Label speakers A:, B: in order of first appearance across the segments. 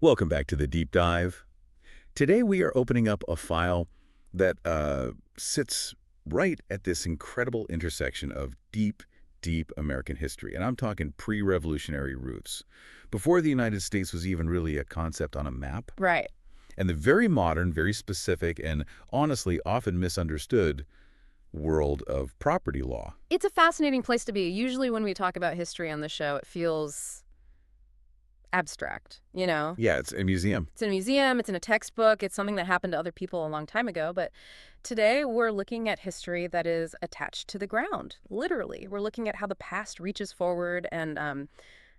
A: Welcome back to the Deep Dive. Today we are opening up a file that sits right at this incredible intersection of deep American history. And I'm talking pre-revolutionary roots, before the United States was even really a concept on a map.
B: Right.
A: And the very modern, very specific, and honestly often misunderstood world of property law.
B: It's a fascinating place to be. Usually when we talk about history on the show, it feels abstract, you know?
A: Yeah, it's a museum.
B: It's in a museum, it's in a textbook, it's something that happened to other people a long time ago. But today we're looking at history that is attached to the ground, literally. We're looking at how the past reaches forward and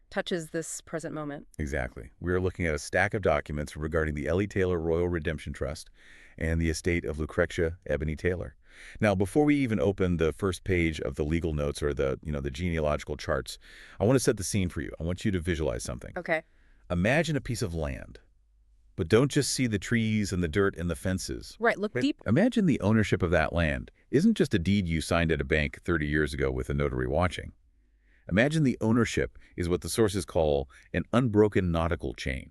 B: touches this present moment.
A: Exactly. We're looking at a stack of documents regarding the Ellie Taylor Royal Redemption Trust and the estate of LuCrectia Ebony Taylor. Now, before we even open the first page of the legal notes or the genealogical charts, I want to set the scene for you. I want you to visualize something.
B: Okay.
A: Imagine a piece of land, but don't just see the trees and the dirt and the fences.
B: Right, look deep.
A: Imagine the ownership of that land isn't just a deed you signed at a bank 30 years ago with a notary watching. Imagine the ownership is what the sources call an unbroken nautical chain.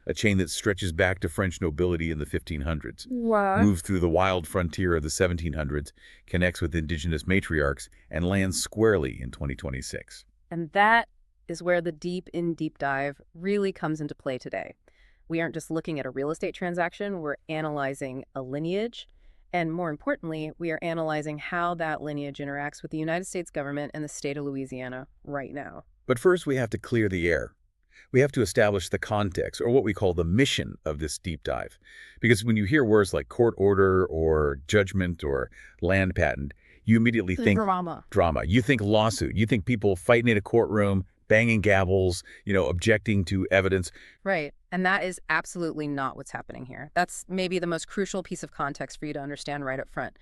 A: A chain that stretches back to French nobility in the 1500s,
B: What?
A: moves through the wild frontier of the 1700s, connects with indigenous matriarchs, and lands squarely in 2026.
B: And that is where the deep dive really comes into play today. We aren't just looking at a real estate transaction, we're analyzing a lineage. And more importantly, we are analyzing how that lineage interacts with the United States government and the state of Louisiana right now.
A: But first, we have to clear the air. We have to establish the context, or what we call the mission of this deep dive. Because when you hear words like court order or judgment or land patent, you immediately think drama. You think lawsuit. You think people fighting in a courtroom, banging gavels, objecting to evidence.
B: Right. And that is absolutely not what's happening here. That's maybe the most crucial piece of context for you to understand right up front.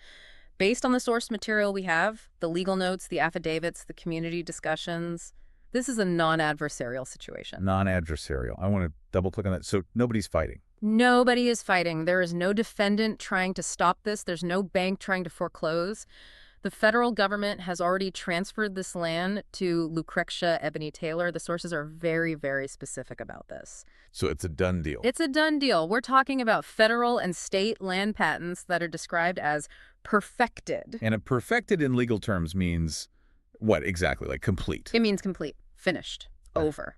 B: Based on the source material we have, the legal notes, the affidavits, the community discussions, this is a non-adversarial situation.
A: Non-adversarial. I want to double click on that. So nobody's fighting.
B: Nobody is fighting. There is no defendant trying to stop this. There's no bank trying to foreclose. The federal government has already transferred this land to LuCrectia Ebony Taylor. The sources are very, very specific about this.
A: So it's a done deal.
B: It's a done deal. We're talking about federal and state land patents that are described as perfected.
A: And a perfected in legal terms means what exactly? Like complete?
B: It means complete, finished, over.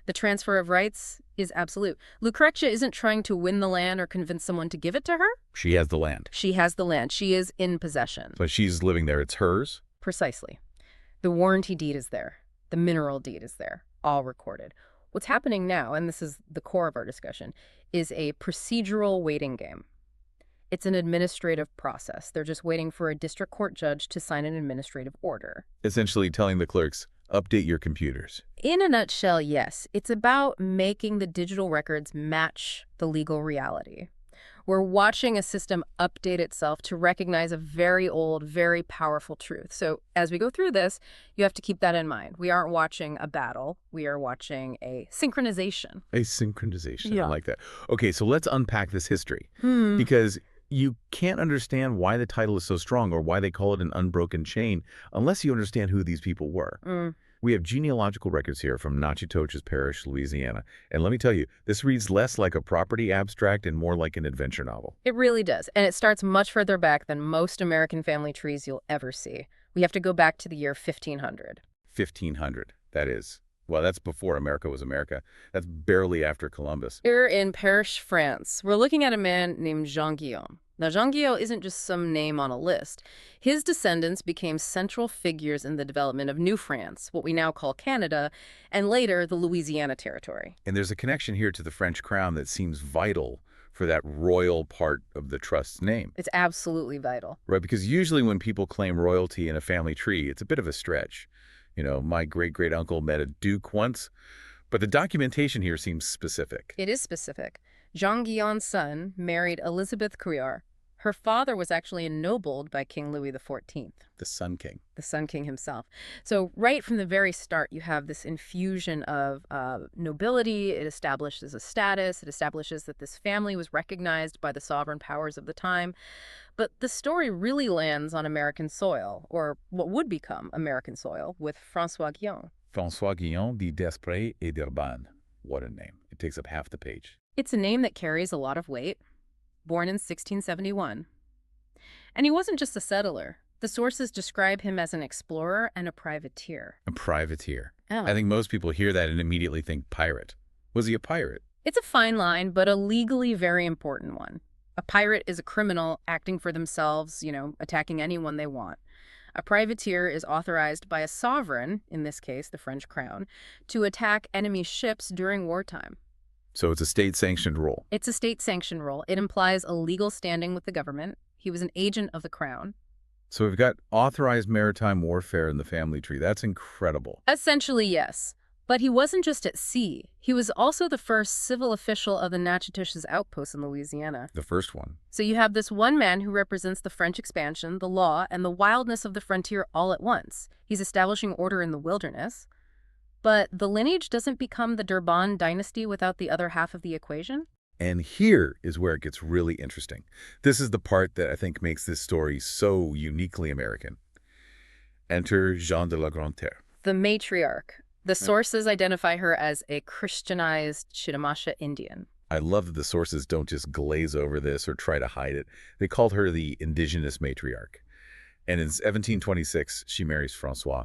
B: The transfer of rights is absolute. LuCrectia isn't trying to win the land or convince someone to give it to her.
A: She has the land.
B: She has the land. She is in possession.
A: So she's living there. It's hers?
B: Precisely. The warranty deed is there. The mineral deed is there, all recorded. What's happening now, and this is the core of our discussion, is a procedural waiting game. It's an administrative process. They're just waiting for a district court judge to sign an administrative order.
A: Essentially telling the clerks, update your computers.
B: In a nutshell, yes. It's about making the digital records match the legal reality. We're watching a system update itself to recognize a very old, very powerful truth. So as we go through this, you have to keep that in mind. We aren't watching a battle. We are watching a synchronization.
A: A synchronization.
B: Yeah.
A: I like that. Okay, so let's unpack this history. Because you can't understand why the title is so strong or why they call it an unbroken chain unless you understand who these people were. We have genealogical records here from Natchitoches Parish, Louisiana. And let me tell you, this reads less like a property abstract and more like an adventure novel.
B: It really does. And it starts much further back than most American family trees you'll ever see. We have to go back to the year 1500.
A: 1500, that is. Well, that's before America was America. That's barely after Columbus.
B: Here in Paris, France, we're looking at a man named Jean Guillaume. Now, Jean Guillaume isn't just some name on a list. His descendants became central figures in the development of New France, what we now call Canada, and later the Louisiana Territory.
A: And there's a connection here to the French crown that seems vital for that royal part of the trust's name.
B: It's absolutely vital.
A: Right, because usually when people claim royalty in a family tree, it's a bit of a stretch. My great-great-uncle met a duke once, but the documentation here seems specific.
B: It is specific. Jean Guillaume's son married Elizabeth Couillard. Her father was actually ennobled by King Louis XIV.
A: The Sun King.
B: The Sun King himself. So right from the very start, you have this infusion of nobility. It establishes a status. It establishes that this family was recognized by the sovereign powers of the time. But the story really lands on American soil, or what would become American soil, with François Guillaume.
A: François Guillaume de Desprez et Derbanne. What a name. It takes up half the page.
B: It's a name that carries a lot of weight. Born in 1671. And he wasn't just a settler. The sources describe him as an explorer and a privateer.
A: A privateer.
B: Oh.
A: I think most people hear that and immediately think pirate. Was he a pirate?
B: It's a fine line, but a legally very important one. A pirate is a criminal acting for themselves, attacking anyone they want. A privateer is authorized by a sovereign, in this case the French crown, to attack enemy ships during wartime.
A: So it's a state-sanctioned role.
B: It's a state-sanctioned role. It implies a legal standing with the government. He was an agent of the crown.
A: So we've got authorized maritime warfare in the family tree. That's incredible.
B: Essentially, yes. But he wasn't just at sea. He was also the first civil official of the Natchitoches outpost in Louisiana.
A: The first one.
B: So you have this one man who represents the French expansion, the law, and the wildness of the frontier all at once. He's establishing order in the wilderness. But the lineage doesn't become the Derbanne dynasty without the other half of the equation.
A: And here is where it gets really interesting. This is the part that I think makes this story so uniquely American. Enter Jeanne de la Grande Terre.
B: The matriarch. The sources identify her as a Christianized Chitimacha Indian.
A: I love that the sources don't just glaze over this or try to hide it. They called her the Indigenous matriarch. And in 1726, she marries Francois.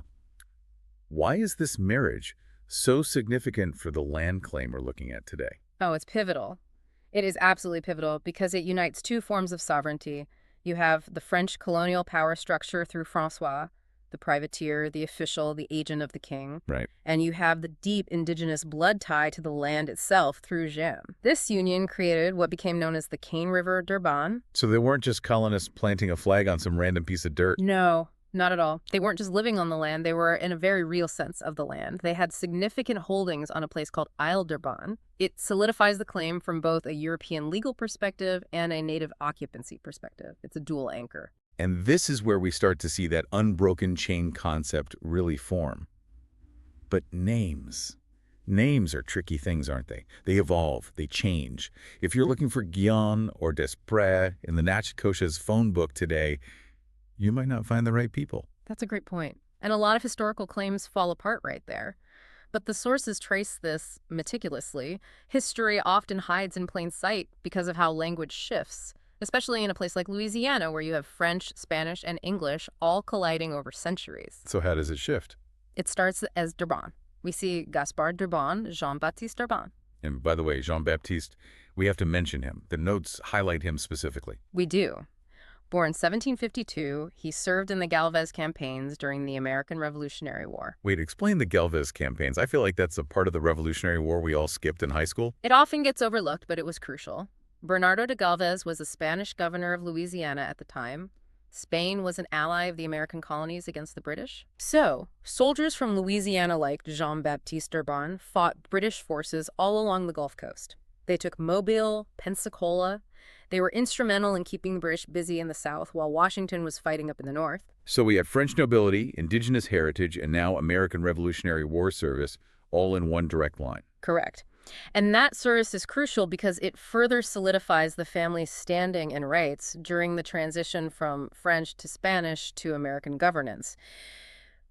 A: Why is this marriage so significant for the land claim we're looking at today?
B: Oh, it's pivotal. It is absolutely pivotal because it unites two forms of sovereignty. You have the French colonial power structure through Francois, the privateer, the official, the agent of the king.
A: Right.
B: And you have the deep indigenous blood tie to the land itself through Jeanne. This union created what became known as the Cane River Derbanne.
A: So they weren't just colonists planting a flag on some random piece of dirt.
B: No, not at all. They weren't just living on the land. They were in a very real sense of the land. They had significant holdings on a place called Isle Derbanne. It solidifies the claim from both a European legal perspective and a native occupancy perspective. It's a dual anchor.
A: And this is where we start to see that unbroken chain concept really form. But names. Names are tricky things, aren't they? They evolve, they change. If you're looking for Guion or Desprez in the Natchitoches phone book today, you might not find the right people.
B: That's a great point. And a lot of historical claims fall apart right there. But the sources trace this meticulously. History often hides in plain sight because of how language shifts, especially in a place like Louisiana where you have French, Spanish, and English all colliding over centuries.
A: So how does it shift?
B: It starts as Derbanne. We see Gaspard Derbanne, Jean-Baptiste Derbanne.
A: And by the way, Jean-Baptiste, we have to mention him. The notes highlight him specifically.
B: We do. Born 1752, he served in the Galvez campaigns during the American Revolutionary War.
A: Wait, explain the Galvez campaigns. I feel like that's a part of the Revolutionary War we all skipped in high school.
B: It often gets overlooked, but it was crucial. Bernardo de Galvez was a Spanish governor of Louisiana at the time. Spain was an ally of the American colonies against the British. So, soldiers from Louisiana like Jean-Baptiste Derbanne fought British forces all along the Gulf Coast. They took Mobile, Pensacola. They were instrumental in keeping the British busy in the South while Washington was fighting up in the North.
A: So we had French nobility, indigenous heritage, and now American Revolutionary War service all in one direct line.
B: Correct. And that service is crucial because it further solidifies the family's standing and rights during the transition from French to Spanish to American governance.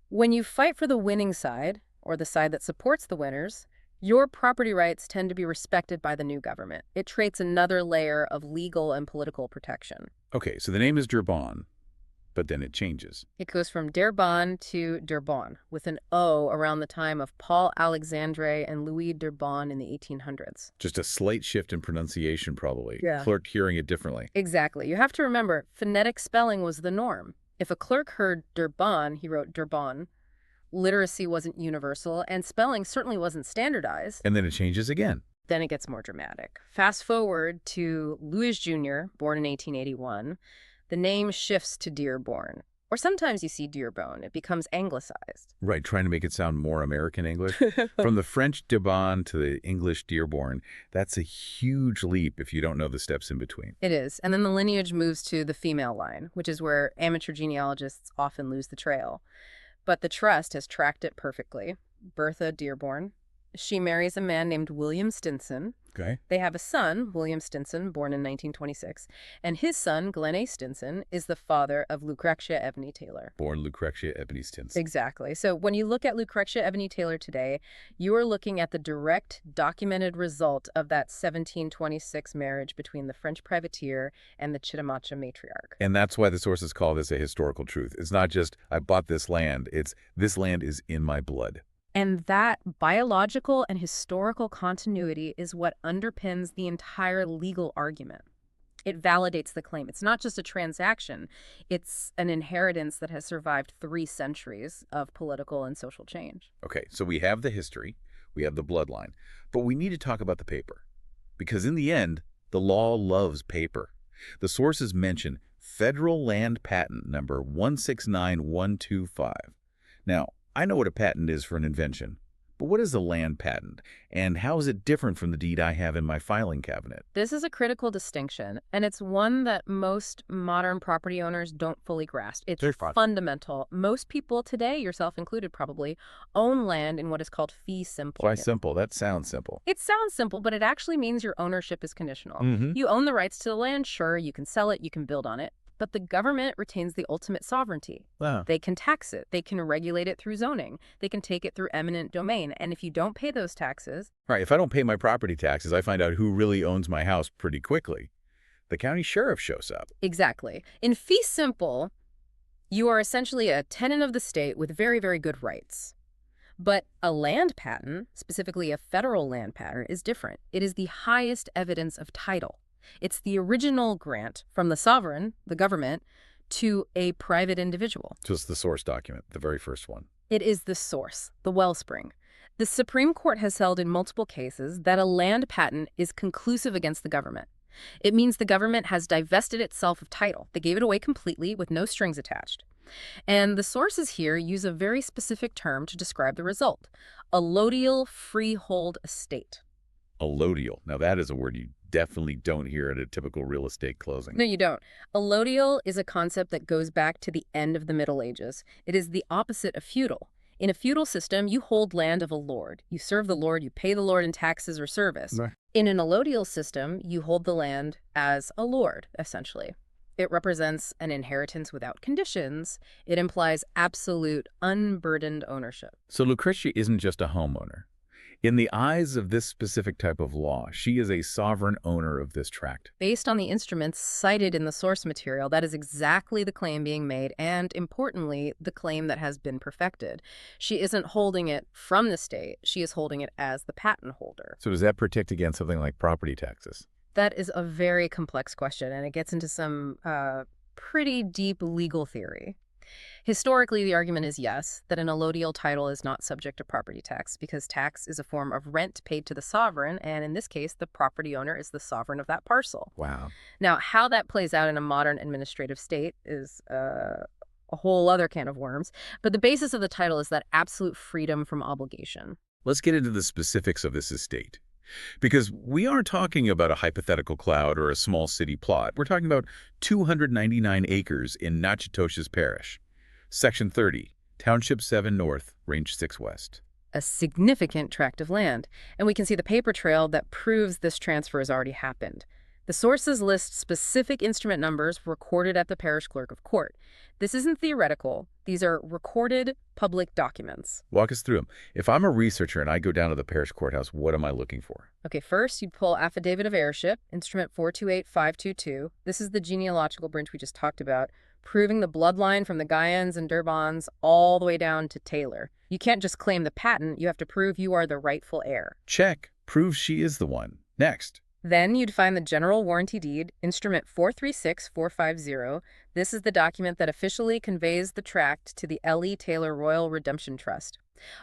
B: When you fight for the winning side, or the side that supports the winners, your property rights tend to be respected by the new government. It creates another layer of legal and political protection.
A: Okay, so the name is Derbanne, but then it changes.
B: It goes from Derbanne to Derbanne, with an O around the time of Paul Alexandre and Louis Derbanne in the 1800s.
A: Just a slight shift in pronunciation, probably.
B: Yeah.
A: Clerk hearing it differently.
B: Exactly. You have to remember, phonetic spelling was the norm. If a clerk heard Derbanne, he wrote Derbanne. Literacy wasn't universal, and spelling certainly wasn't standardized.
A: And then it changes again.
B: Then it gets more dramatic. Fast forward to Louis Jr., born in 1881. The name shifts to Dearborn. Or sometimes you see Dearborn. It becomes anglicized.
A: Right, trying to make it sound more American English. From the French Derbanne to the English Dearborn, that's a huge leap if you don't know the steps in between.
B: It is. And then the lineage moves to the female line, which is where amateur genealogists often lose the trail. But the trust has tracked it perfectly. Bertha Dearborn. She marries a man named William Stinson.
A: Okay.
B: They have a son, William Stinson, born in 1926, and his son, Glenn A. Stinson, is the father of LuCrectia Ebony Taylor.
A: Born LuCrectia Ebony Stinson.
B: Exactly. So when you look at LuCrectia Ebony Taylor today, you are looking at the direct documented result of that 1726 marriage between the French privateer and the Chitimacha matriarch.
A: And that's why the sources call this a historical truth. It's not just, I bought this land. It's, this land is in my blood.
B: And that biological and historical continuity is what underpins the entire legal argument. It validates the claim. It's not just a transaction. It's an inheritance that has survived 3 centuries of political and social change.
A: Okay, so we have the history, we have the bloodline, but we need to talk about the paper. Because in the end, the law loves paper. The sources mention Federal Land Patent number 169125. Now, I know what a patent is for an invention, but what is a land patent, and how is it different from the deed I have in my filing cabinet?
B: This is a critical distinction, and it's one that most modern property owners don't fully grasp. It's fundamental. Most people today, yourself included probably, own land in what is called fee simple.
A: Why simple? That sounds simple.
B: It sounds simple, but it actually means your ownership is conditional.
A: Mm-hmm.
B: You own the rights to the land, sure, you can sell it, you can build on it. But the government retains the ultimate sovereignty.
A: Wow.
B: They can tax it. They can regulate it through zoning. They can take it through eminent domain. And if you don't pay those taxes...
A: Right, if I don't pay my property taxes, I find out who really owns my house pretty quickly. The county sheriff shows up.
B: Exactly. In fee simple, you are essentially a tenant of the state with very, very good rights. But a land patent, specifically a federal land patent, is different. It is the highest evidence of title. It's the original grant from the sovereign, the government, to a private individual.
A: Just the source document, the very first one.
B: It is the source, the wellspring. The Supreme Court has held in multiple cases that a land patent is conclusive against the government. It means the government has divested itself of title. They gave it away completely with no strings attached. And the sources here use a very specific term to describe the result: allodial freehold estate.
A: Allodial. Now that is a word you definitely don't hear at a typical real estate closing.
B: No, you don't. Allodial is a concept that goes back to the end of the Middle Ages. It is the opposite of feudal. In a feudal system, you hold land of a lord. You serve the lord, you pay the lord in taxes or service.
A: Right.
B: In an allodial system, you hold the land as a lord, essentially. It represents an inheritance without conditions. It implies absolute, unburdened ownership.
A: So LuCrectia isn't just a homeowner. In the eyes of this specific type of law, she is a sovereign owner of this tract.
B: Based on the instruments cited in the source material, that is exactly the claim being made, and importantly, the claim that has been perfected. She isn't holding it from the state. She is holding it as the patent holder.
A: So does that protect against something like property taxes?
B: That is a very complex question, and it gets into some pretty deep legal theory. Historically, the argument is yes, that an allodial title is not subject to property tax because tax is a form of rent paid to the sovereign, and in this case, the property owner is the sovereign of that parcel.
A: Wow.
B: Now, how that plays out in a modern administrative state is a whole other can of worms, but the basis of the title is that absolute freedom from obligation.
A: Let's get into the specifics of this estate. Because we aren't talking about a hypothetical cloud or a small city plot. We're talking about 299 acres in Natchitoches Parish. Section 30, Township 7 North, Range 6 West.
B: A significant tract of land, and we can see the paper trail that proves this transfer has already happened. The sources list specific instrument numbers recorded at the parish clerk of court. This isn't theoretical. These are recorded public documents.
A: Walk us through them. If I'm a researcher and I go down to the parish courthouse, what am I looking for?
B: Okay, first you'd pull Affidavit of Heirship, instrument 428522. This is the genealogical branch we just talked about, proving the bloodline from the Guyans and Derbannes all the way down to Taylor. You can't just claim the patent, you have to prove you are the rightful heir.
A: Check. Prove she is the one. Next.
B: Then you'd find the General Warranty Deed, instrument 436450. This is the document that officially conveys the tract to the L.E. Taylor Royal Redemption Trust.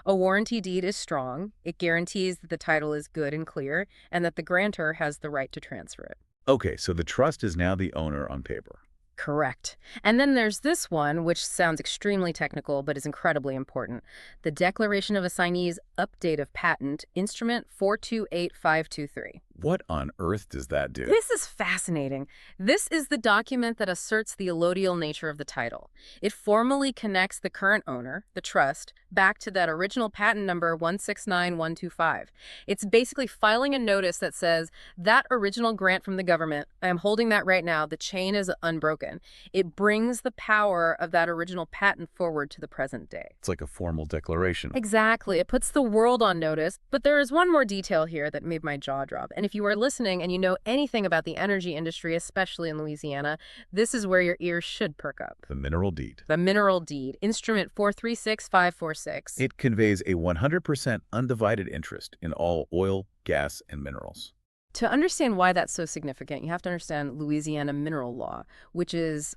B: A warranty deed is strong. It guarantees that the title is good and clear, and that the grantor has the right to transfer it.
A: Okay, so the trust is now the owner on paper.
B: Correct. And then there's this one, which sounds extremely technical but is incredibly important. The Declaration of Assignee's Update of Patent, instrument 428523.
A: What on earth does that do?
B: This is fascinating. This is the document that asserts the allodial nature of the title. It formally connects the current owner, the trust, back to that original patent number 169125. It's basically filing a notice that says, that original grant from the government, I am holding that right now, the chain is unbroken. It brings the power of that original patent forward to the present day.
A: It's like a formal declaration.
B: Exactly. It puts the world on notice, but there is one more detail here that made my jaw drop. And if you are listening and you know anything about the energy industry, especially in Louisiana, this is where your ears should perk up.
A: The mineral deed.
B: The mineral deed, instrument 436546.
A: It conveys a 100% undivided interest in all oil, gas, and minerals.
B: To understand why that's so significant, you have to understand Louisiana mineral law, which is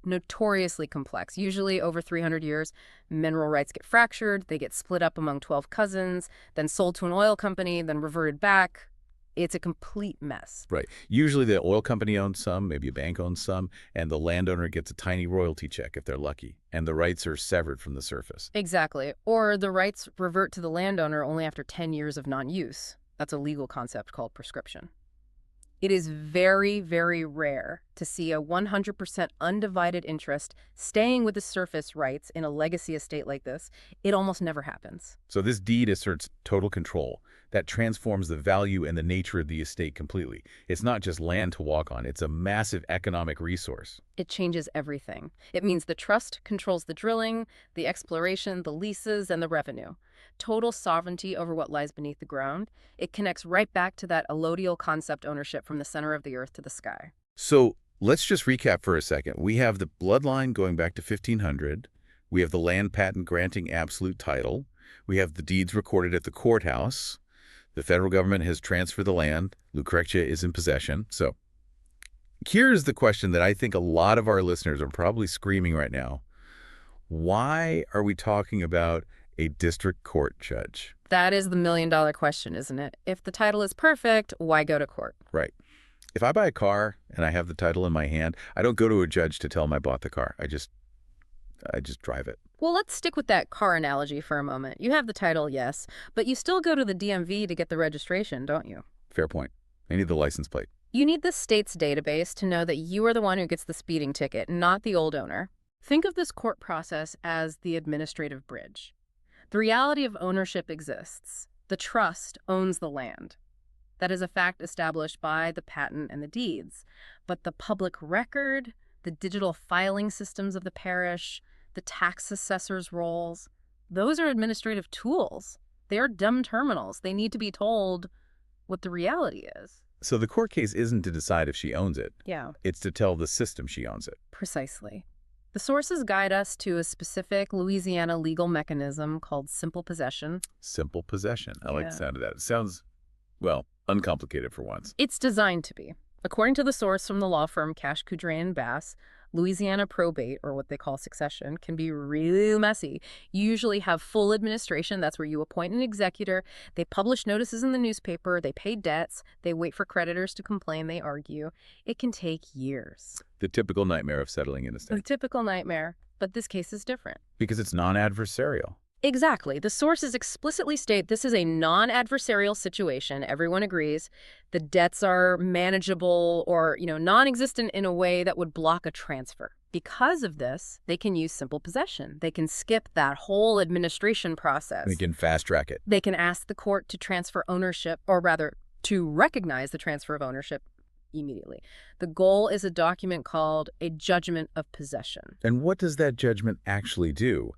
B: notoriously complex. Usually over 300 years, mineral rights get fractured, they get split up among 12 cousins, then sold to an oil company, then reverted back. It's a complete mess.
A: Right. Usually the oil company owns some, maybe a bank owns some, and the landowner gets a tiny royalty check if they're lucky, and the rights are severed from the surface.
B: Exactly. Or the rights revert to the landowner only after 10 years of non-use. That's a legal concept called prescription. It is very, very rare to see a 100% undivided interest staying with the surface rights in a legacy estate like this. It almost never happens.
A: So this deed asserts total control that transforms the value and the nature of the estate completely. It's not just land to walk on, it's a massive economic resource.
B: It changes everything. It means the trust controls the drilling, the exploration, the leases, and the revenue. Total sovereignty over what lies beneath the ground. It connects right back to that allodial concept ownership from the center of the earth to the sky.
A: So let's just recap for a second. We have the bloodline going back to 1500. We have the land patent granting absolute title. We have the deeds recorded at the courthouse. The federal government has transferred the land. LuCrectia is in possession. So here's the question that I think a lot of our listeners are probably screaming right now. Why are we talking about a district court judge?
B: That is the million-dollar question, isn't it? If the title is perfect, why go to court?
A: Right. If I buy a car and I have the title in my hand, I don't go to a judge to tell him I bought the car. I just drive it.
B: Well, let's stick with that car analogy for a moment. You have the title, yes, but you still go to the DMV to get the registration, don't you?
A: Fair point. I need the license plate.
B: You need the state's database to know that you are the one who gets the speeding ticket, not the old owner. Think of this court process as the administrative bridge. The reality of ownership exists. The trust owns the land. That is a fact established by the patent and the deeds. But the public record, the digital filing systems of the parish, the tax assessor's rolls, those are administrative tools. They are dumb terminals. They need to be told what the reality is.
A: So the court case isn't to decide if she owns it.
B: Yeah.
A: It's to tell the system she owns it.
B: Precisely. The sources guide us to a specific Louisiana legal mechanism called simple possession.
A: Simple possession. I like the sound of that. It sounds, well, uncomplicated for once.
B: It's designed to be. According to the source from the law firm Cash, Coudray & Bass, Louisiana probate, or what they call succession, can be really messy. You usually have full administration. That's where you appoint an executor. They publish notices in the newspaper. They pay debts. They wait for creditors to complain. They argue. It can take years.
A: The typical nightmare of settling in a state.
B: The typical nightmare. But this case is different.
A: Because it's non-adversarial.
B: Exactly. The sources explicitly state this is a non-adversarial situation. Everyone agrees. The debts are manageable or, non-existent in a way that would block a transfer. Because of this, they can use simple possession. They can skip that whole administration process.
A: They can fast-track it.
B: They can ask the court to transfer ownership, or rather, to recognize the transfer of ownership immediately. The goal is a document called a judgment of possession.
A: And what does that judgment actually do?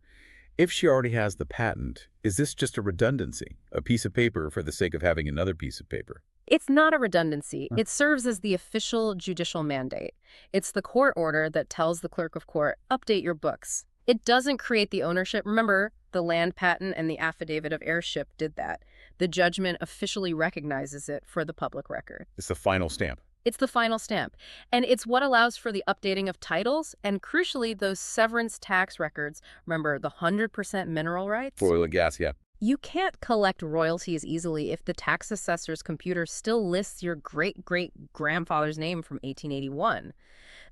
A: If she already has the patent, is this just a redundancy, a piece of paper for the sake of having another piece of paper?
B: It's not a redundancy. It serves as the official judicial mandate. It's the court order that tells the clerk of court, update your books. It doesn't create the ownership. Remember, the land patent and the affidavit of heirship did that. The judgment officially recognizes it for the public record.
A: It's the final stamp.
B: It's the final stamp. And it's what allows for the updating of titles and, crucially, those severance tax records. Remember, the 100% mineral rights?
A: For oil and gas, yeah.
B: You can't collect royalties easily if the tax assessor's computer still lists your great-great-grandfather's name from 1881.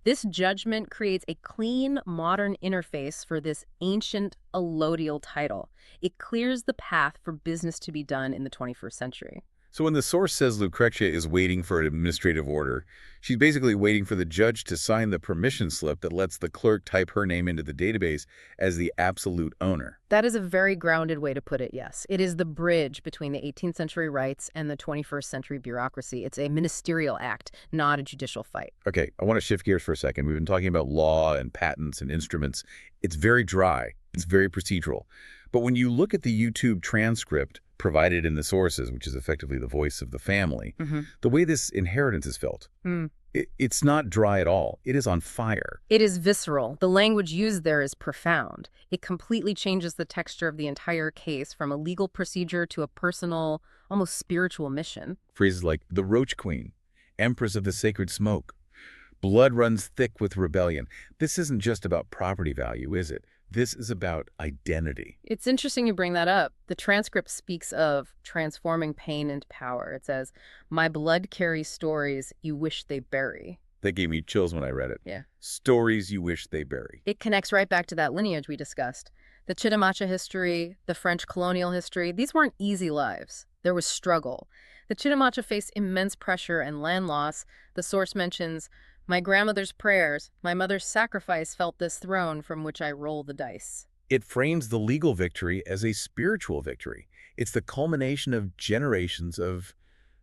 B: This judgment creates a clean, modern interface for this ancient allodial title. It clears the path for business to be done in the 21st century.
A: So when the source says Lucretia is waiting for an administrative order, she's basically waiting for the judge to sign the permission slip that lets the clerk type her name into the database as the absolute owner.
B: That is a very grounded way to put it, yes. It is the bridge between the 18th century rights and the 21st century bureaucracy. It's a ministerial act, not a judicial fight.
A: Okay, I want to shift gears for a second. We've been talking about law and patents and instruments. It's very dry. It's very procedural. But when you look at the YouTube transcript provided in the sources, which is effectively the voice of the family, the way this inheritance is felt, it's not dry at all. It is on fire.
B: It is visceral. The language used there is profound. It completely changes the texture of the entire case from a legal procedure to a personal, almost spiritual mission.
A: Phrases like the Roach Queen, Empress of the Sacred Smoke, blood runs thick with rebellion. This isn't just about property value, is it? This is about identity.
B: It's interesting you bring that up. The transcript speaks of transforming pain into power. It says, "My blood carries stories you wish they bury."
A: That gave me chills when I read it.
B: Yeah.
A: Stories you wish they bury.
B: It connects right back to that lineage we discussed. The Chitimacha history, the French colonial history, these weren't easy lives. There was struggle. The Chitimacha faced immense pressure and land loss. The source mentions, "My grandmother's prayers, my mother's sacrifice felt this throne from which I roll the dice."
A: It frames the legal victory as a spiritual victory. It's the culmination of generations of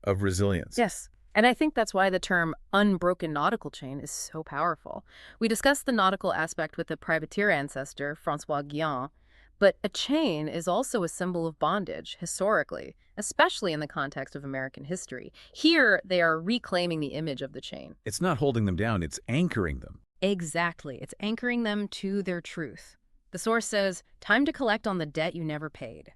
A: resilience.
B: Yes. And I think that's why the term unbroken nautical chain is so powerful. We discussed the nautical aspect with the privateer ancestor, Francois Guyon, but a chain is also a symbol of bondage, historically, especially in the context of American history. Here, they are reclaiming the image of the chain.
A: It's not holding them down, it's anchoring them.
B: Exactly. It's anchoring them to their truth. The source says, "Time to collect on the debt you never paid."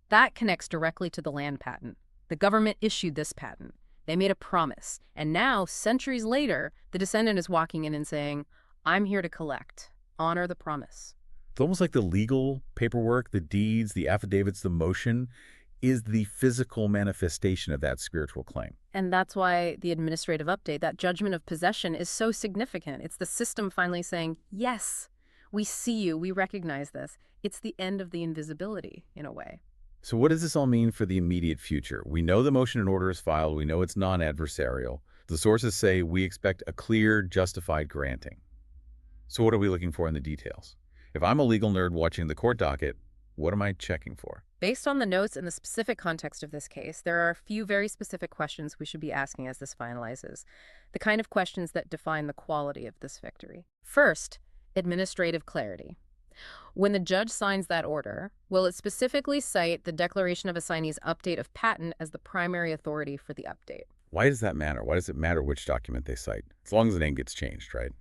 B: That connects directly to the land patent. The government issued this patent. They made a promise. And now, centuries later, the descendant is walking in and saying, "I'm here to collect. Honor the promise."
A: It's almost like the legal paperwork, the deeds, the affidavits, the motion is the physical manifestation of that spiritual claim.
B: And that's why the administrative update, that judgment of possession, is so significant. It's the system finally saying, yes, we see you, we recognize this. It's the end of the invisibility, in a way.
A: So what does this all mean for the immediate future? We know the motion and order is filed. We know it's non-adversarial. The sources say we expect a clear, justified granting. So what are we looking for in the details? If I'm a legal nerd watching the court docket, what am I checking for?
B: Based on the notes and the specific context of this case, there are a few very specific questions we should be asking as this finalizes, the kind of questions that define the quality of this victory. First, administrative clarity. When the judge signs that order, will it specifically cite the Declaration of Assignee's update of patent as the primary authority for the update?
A: Why does that matter? Why does it matter which document they cite? As long as the name gets changed, right?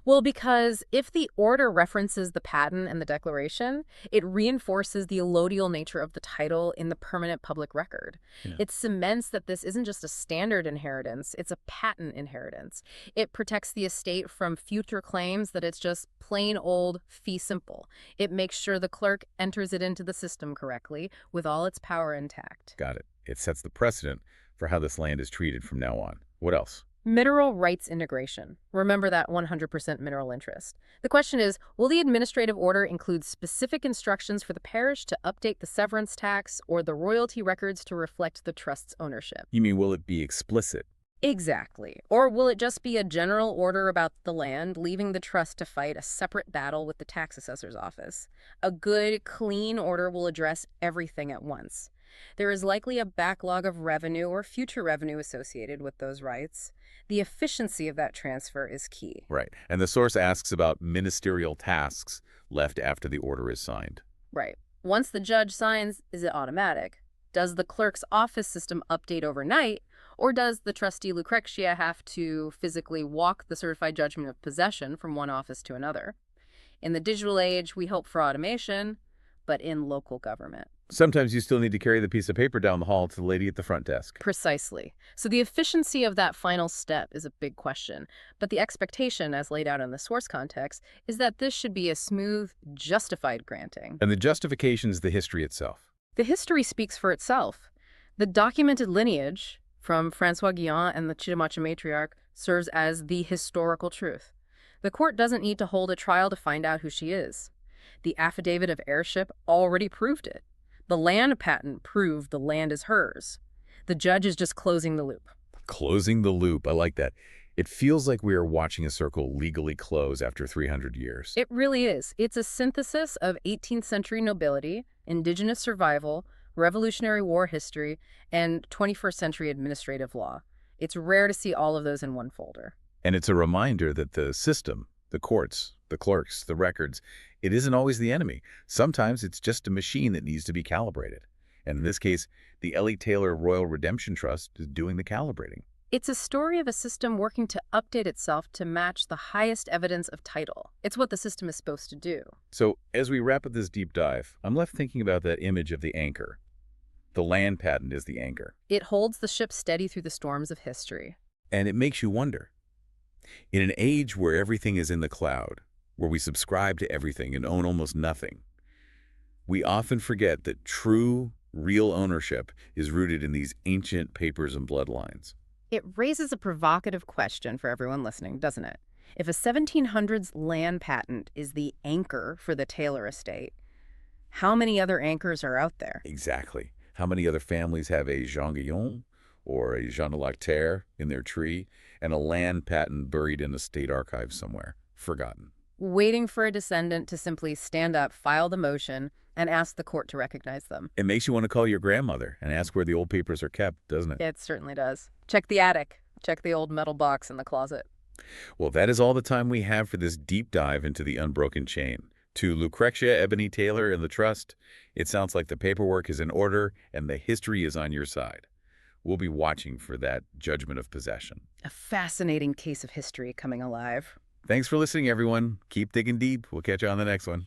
B: Well, because if the order references the patent and the declaration, it reinforces the allodial nature of the title in the permanent public record.
A: Yeah.
B: It cements that this isn't just a standard inheritance, it's a patent inheritance. It protects the estate from future claims that it's just plain old fee simple. It makes sure the clerk enters it into the system correctly with all its power intact.
A: Got it. It sets the precedent for how this land is treated from now on. What else?
B: Mineral rights integration. Remember that 100% mineral interest. The question is, will the administrative order include specific instructions for the parish to update the severance tax or the royalty records to reflect the trust's ownership?
A: You mean, will it be explicit?
B: Exactly. Or will it just be a general order about the land, leaving the trust to fight a separate battle with the tax assessor's office? A good, clean order will address everything at once. There is likely a backlog of revenue or future revenue associated with those rights. The efficiency of that transfer is key.
A: Right. And the source asks about ministerial tasks left after the order is signed.
B: Right. Once the judge signs, is it automatic? Does the clerk's office system update overnight, or does the trustee Lucrectia have to physically walk the certified judgment of possession from one office to another? In the digital age, we hope for automation, but in local government.
A: Sometimes you still need to carry the piece of paper down the hall to the lady at the front desk.
B: Precisely. So the efficiency of that final step is a big question. But the expectation, as laid out in the source context, is that this should be a smooth, justified granting.
A: And the justification is the history itself.
B: The history speaks for itself. The documented lineage from Francois Guyon and the Chitimacha Matriarch serves as the historical truth. The court doesn't need to hold a trial to find out who she is. The affidavit of heirship already proved it. The land patent proved the land is hers. The judge is just closing the loop.
A: Closing the loop. I like that. It feels like we are watching a circle legally close after 300 years.
B: It really is. It's a synthesis of 18th century nobility, indigenous survival, Revolutionary War history, and 21st century administrative law. It's rare to see all of those in one folder.
A: And it's a reminder that the system, the courts, the clerks, the records, it isn't always the enemy. Sometimes it's just a machine that needs to be calibrated. And in this case, the Ellie Taylor Royal Redemption Trust is doing the calibrating.
B: It's a story of a system working to update itself to match the highest evidence of title. It's what the system is supposed to do.
A: So as we wrap up this deep dive, I'm left thinking about that image of the anchor. The land patent is the anchor.
B: It holds the ship steady through the storms of history.
A: And it makes you wonder. In an age where everything is in the cloud, where we subscribe to everything and own almost nothing, we often forget that true, real ownership is rooted in these ancient papers and bloodlines.
B: It raises a provocative question for everyone listening, doesn't it? If a 1700s land patent is the anchor for the Taylor estate, how many other anchors are out there?
A: Exactly. How many other families have a Jean Guyon or a Jean de la Terre in their tree and a land patent buried in a state archive somewhere, forgotten?
B: Waiting for a descendant to simply stand up, file the motion, and ask the court to recognize them.
A: It makes you want to call your grandmother and ask where the old papers are kept, doesn't it?
B: It certainly does. Check the attic. Check the old metal box in the closet.
A: Well, that is all the time we have for this deep dive into the unbroken chain. To LuCrectia Ebony Taylor and the Trust, it sounds like the paperwork is in order and the history is on your side. We'll be watching for that judgment of possession.
B: A fascinating case of history coming alive.
A: Thanks for listening, everyone. Keep digging deep. We'll catch you on the next one.